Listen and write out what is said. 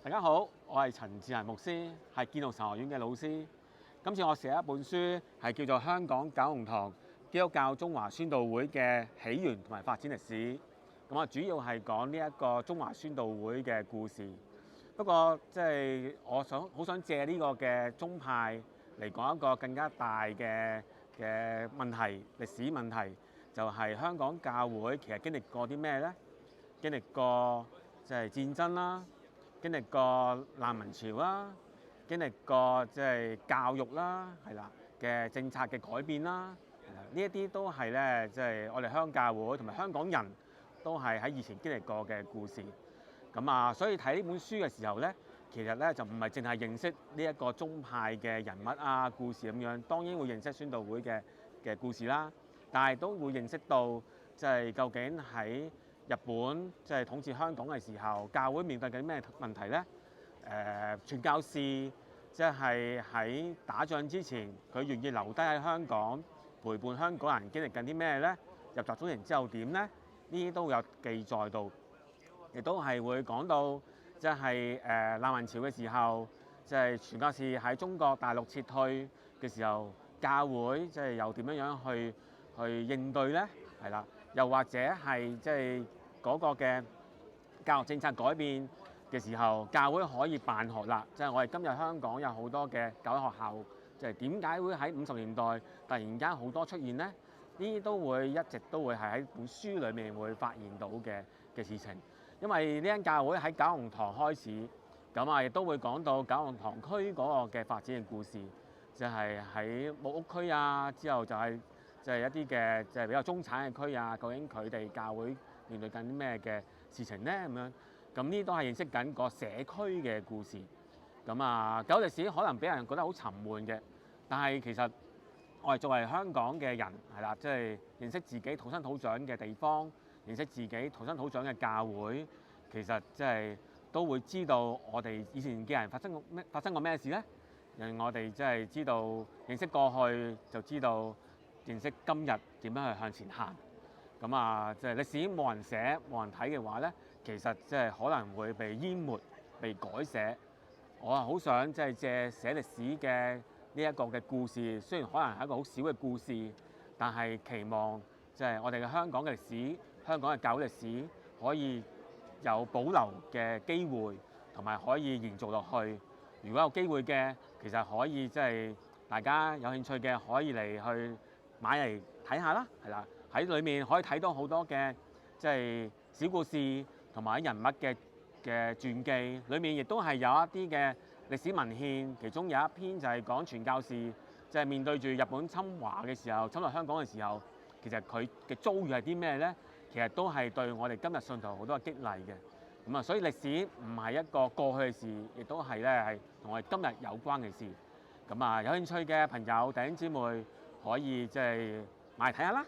大家好，我係陳志恒牧師，係建道神學院嘅老師。今次我寫一本書，係叫做《香港九龍塘基督教中華宣道會嘅起源同埋發展歷史》。咁啊，主要係講呢一個中華宣道會嘅故事。不過，我好想借呢個嘅宗派嚟講一個更加大嘅問題，歷史問題，就係香港教會其實經歷過啲咩呢？經歷過戰爭啦。經歷過難民潮啦，經歷過教育啦，嘅政策嘅改變啦，呢一啲都係咧，我哋香港教會同埋香港人都係喺以前經歷過嘅故事。咁啊，所以睇呢本書嘅時候咧，其實咧就唔係淨係認識呢一個宗派嘅人物啊、故事咁樣，當然會認識宣道會嘅故事啦，但係都會認識到究竟喺日本統治香港嘅時候，教會面對緊咩問題呢？傳教士喺打仗之前，佢願意留低喺香港陪伴香港人，經歷緊啲咩呢？入集中營之後點呢？呢啲都有記載到，亦都係會講到難民潮嘅時候，傳教士喺中國大陸撤退嘅時候，教會又點樣去應對呢？係啦。又或者係嗰個嘅教育政策改變嘅時候，教會可以辦學啦。我哋今日香港有好多嘅教育學校，點解會喺50年代突然間好多出現呢？呢啲都會一直都會係喺本書裏面會發現到嘅事情。因為呢間教會喺九龍塘開始，咁啊亦都會講到九龍塘區嗰個嘅發展嘅故事，喺木屋區啊，之後就係一啲嘅比較中產嘅區啊，究竟佢哋教會面對緊啲咩嘅事情呢？咁樣，咁呢都係認識緊個社區嘅故事。咁啊，九歷史可能俾人覺得好沉悶嘅，但係其實我哋作為香港嘅人，係啦，認識自己土生土長嘅地方，認識自己土生土長嘅教會，其實都會知道我哋以前嘅人發生過咩事呢？讓我哋知道認識過去就知道。認識今日點樣去向前行，咁啊，歷史冇人寫冇人睇嘅話咧，其實可能會被淹沒、被改寫。我啊好想借寫歷史嘅呢一個嘅故事，雖然可能係一個好小嘅故事，但係期望我哋嘅香港嘅歷史、香港嘅教會歷史可以有保留嘅機會，同埋可以延續落去。如果有機會嘅，其實可以大家有興趣嘅可以嚟去買嚟睇下啦，係啦，喺裏面可以睇到好多嘅小故事同埋人物嘅傳記，裏面亦都係有一啲嘅歷史文獻，其中有一篇就係講傳教士面對住日本侵華嘅時候，侵略香港嘅時候，其實佢嘅遭遇係啲咩呢？其實都係對我哋今日信徒好多嘅激勵嘅。咁啊，所以歷史唔係一個過去嘅事，亦都係係同我哋今日有關嘅事。咁啊，有興趣嘅朋友弟兄姊妹，可以買嚟睇下啦。